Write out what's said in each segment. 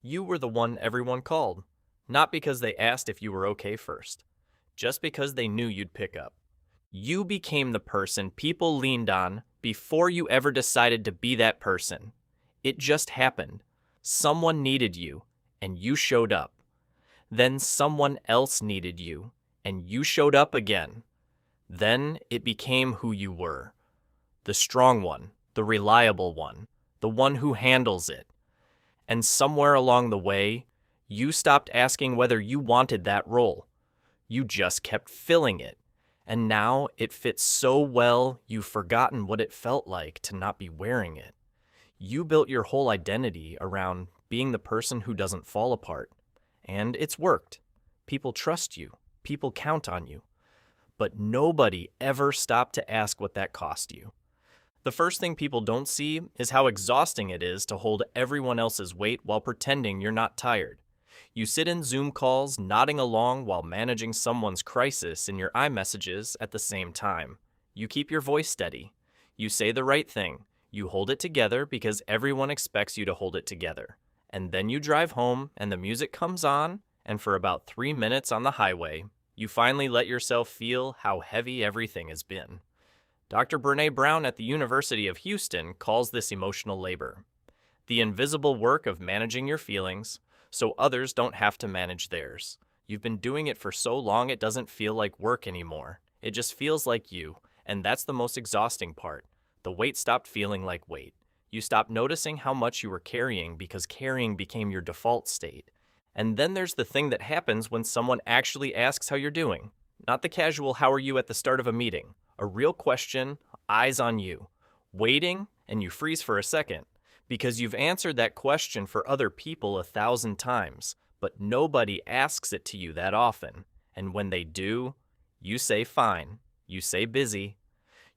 You were the one everyone called, not because they asked if you were okay first, just because they knew you'd pick up. You became the person people leaned on before you ever decided to be that person. It just happened. Someone needed you, and you showed up. Then someone else needed you, and you showed up again. Then it became who you were. The strong one, the reliable one, the one who handles it. And somewhere along the way, you stopped asking whether you wanted that role. You just kept filling it. And now it fits so well, you've forgotten what it felt like to not be wearing it. You built your whole identity around being the person who doesn't fall apart. And it's worked. People trust you. People count on you. But nobody ever stopped to ask what that cost you. The first thing people don't see is how exhausting it is to hold everyone else's weight while pretending you're not tired. You sit in Zoom calls nodding along while managing someone's crisis in your iMessages at the same time. You keep your voice steady. You say the right thing. You hold it together because everyone expects you to hold it together. And then you drive home and the music comes on, and for about 3 minutes on the highway, you finally let yourself feel how heavy everything has been. Dr. Brené Brown at the University of Houston calls this emotional labor, the invisible work of managing your feelings so others don't have to manage theirs. You've been doing it for so long it doesn't feel like work anymore. It just feels like you, and that's the most exhausting part. The weight stopped feeling like weight. You stopped noticing how much you were carrying because carrying became your default state. And then there's the thing that happens when someone actually asks how you're doing. Not the casual "how are you" at the start of a meeting. A real question, eyes on you. Waiting, and you freeze for a second. Because you've answered that question for other people 1,000 times, but nobody asks it to you that often. And when they do, you say fine. You say busy.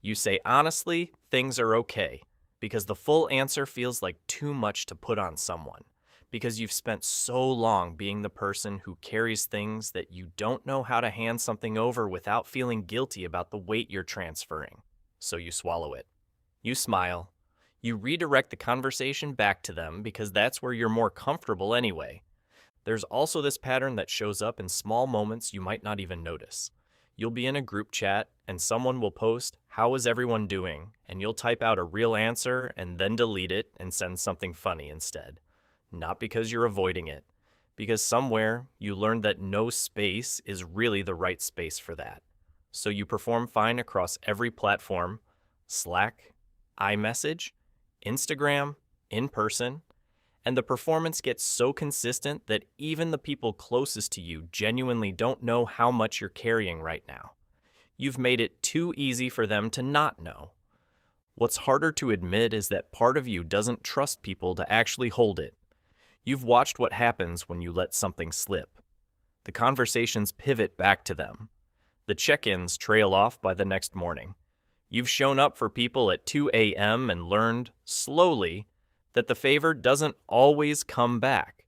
You say honestly, things are okay. Because the full answer feels like too much to put on someone. Because you've spent so long being the person who carries things that you don't know how to hand something over without feeling guilty about the weight you're transferring. So you swallow it. You smile. You redirect the conversation back to them because that's where you're more comfortable anyway. There's also this pattern that shows up in small moments you might not even notice. You'll be in a group chat and someone will post, "How is everyone doing?" And you'll type out a real answer and then delete it and send something funny instead. Not because you're avoiding it, because somewhere you learned that no space is really the right space for that. So you perform fine across every platform: Slack, iMessage, Instagram, in person, and the performance gets so consistent that even the people closest to you genuinely don't know how much you're carrying right now. You've made it too easy for them to not know. What's harder to admit is that part of you doesn't trust people to actually hold it. You've watched what happens when you let something slip. The conversations pivot back to them. The check-ins trail off by the next morning. You've shown up for people at 2 a.m. and learned, slowly, that the favor doesn't always come back.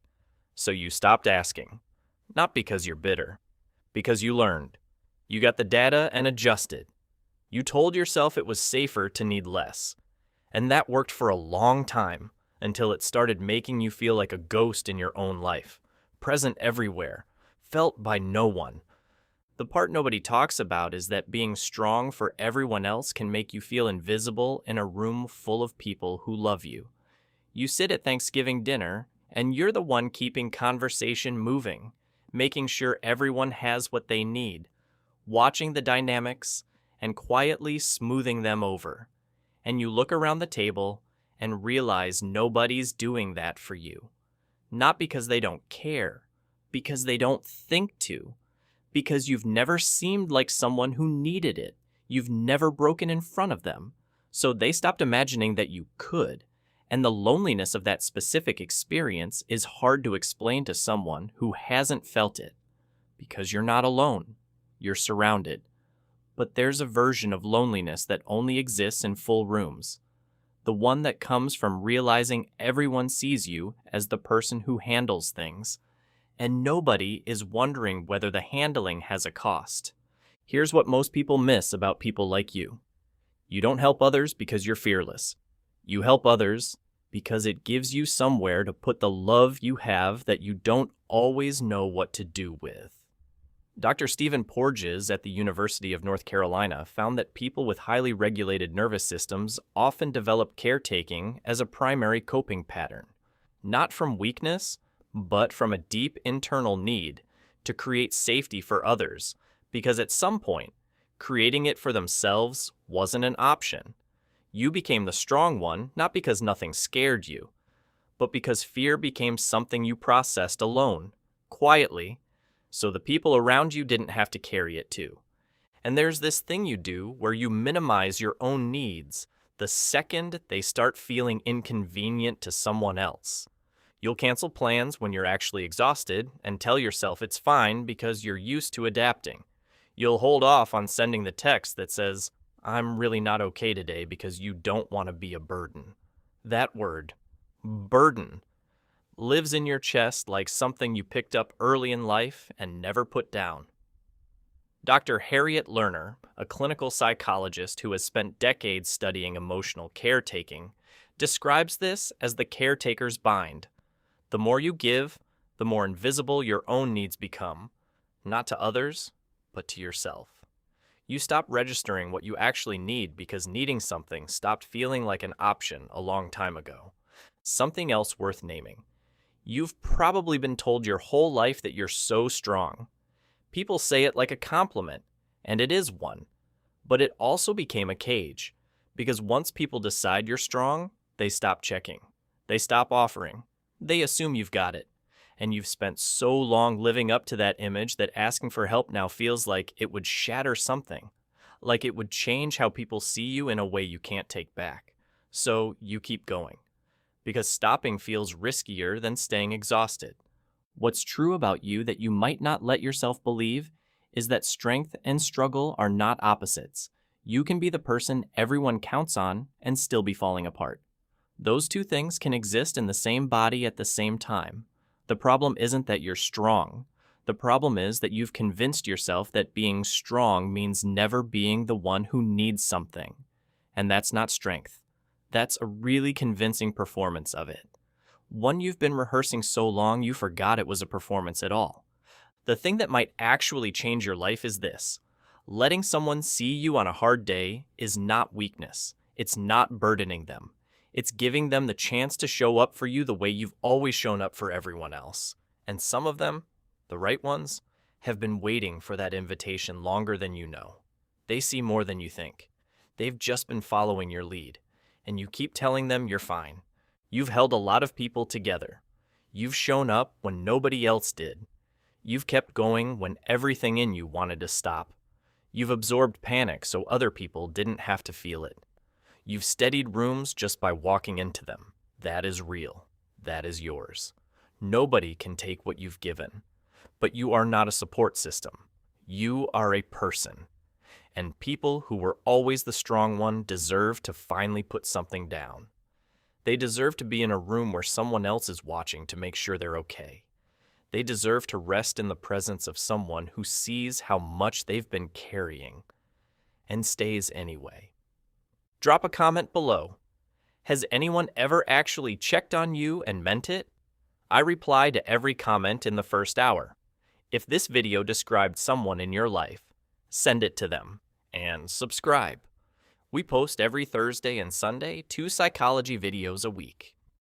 So you stopped asking. Not because you're bitter. Because you learned. You got the data and adjusted. You told yourself it was safer to need less. And that worked for a long time, until it started making you feel like a ghost in your own life, present everywhere, felt by no one. The part nobody talks about is that being strong for everyone else can make you feel invisible in a room full of people who love you. You sit at Thanksgiving dinner, and you're the one keeping conversation moving, making sure everyone has what they need, watching the dynamics, and quietly smoothing them over. And you look around the table and realize nobody's doing that for you. Not because they don't care, because they don't think to, because you've never seemed like someone who needed it. You've never broken in front of them. So they stopped imagining that you could. And the loneliness of that specific experience is hard to explain to someone who hasn't felt it. Because you're not alone. You're surrounded. But there's a version of loneliness that only exists in full rooms. The one that comes from realizing everyone sees you as the person who handles things, and nobody is wondering whether the handling has a cost. Here's what most people miss about people like you. You don't help others because you're fearless. You help others Because it gives you somewhere to put the love you have that you don't always know what to do with. Dr. Stephen Porges at the University of North Carolina found that people with highly regulated nervous systems often develop caretaking as a primary coping pattern, not from weakness, but from a deep internal need to create safety for others, because at some point, creating it for themselves wasn't an option. You became the strong one not because nothing scared you, but because fear became something you processed alone, quietly, so the people around you didn't have to carry it too. And there's this thing you do where you minimize your own needs the second they start feeling inconvenient to someone else. You'll cancel plans when you're actually exhausted and tell yourself it's fine because you're used to adapting. You'll hold off on sending the text that says, "I'm really not okay today," because you don't want to be a burden. That word, burden, lives in your chest like something you picked up early in life and never put down. Dr. Harriet Lerner, a clinical psychologist who has spent decades studying emotional caretaking, describes this as the caretaker's bind. The more you give, the more invisible your own needs become, not to others, but to yourself. You stop registering what you actually need because needing something stopped feeling like an option a long time ago. Something else worth naming. You've probably been told your whole life that you're so strong. People say it like a compliment, and it is one. But it also became a cage, because once people decide you're strong, they stop checking. They stop offering. They assume you've got it. And you've spent so long living up to that image that asking for help now feels like it would shatter something, like it would change how people see you in a way you can't take back. So you keep going, because stopping feels riskier than staying exhausted. What's true about you that you might not let yourself believe is that strength and struggle are not opposites. You can be the person everyone counts on and still be falling apart. Those two things can exist in the same body at the same time. The problem isn't that you're strong. The problem is that you've convinced yourself that being strong means never being the one who needs something. And that's not strength. That's a really convincing performance of it. One you've been rehearsing so long you forgot it was a performance at all. The thing that might actually change your life is this. Letting someone see you on a hard day is not weakness. It's not burdening them. It's giving them the chance to show up for you the way you've always shown up for everyone else. And some of them, the right ones, have been waiting for that invitation longer than you know. They see more than you think. They've just been following your lead, and you keep telling them you're fine. You've held a lot of people together. You've shown up when nobody else did. You've kept going when everything in you wanted to stop. You've absorbed panic so other people didn't have to feel it. You've steadied rooms just by walking into them. That is real. That is yours. Nobody can take what you've given. But you are not a support system. You are a person. And people who were always the strong one deserve to finally put something down. They deserve to be in a room where someone else is watching to make sure they're okay. They deserve to rest in the presence of someone who sees how much they've been carrying and stays anyway. Drop a comment below. Has anyone ever actually checked on you and meant it? I reply to every comment in the first hour. If this video described someone in your life, send it to them and subscribe. We post every Thursday and Sunday 2 psychology videos a week.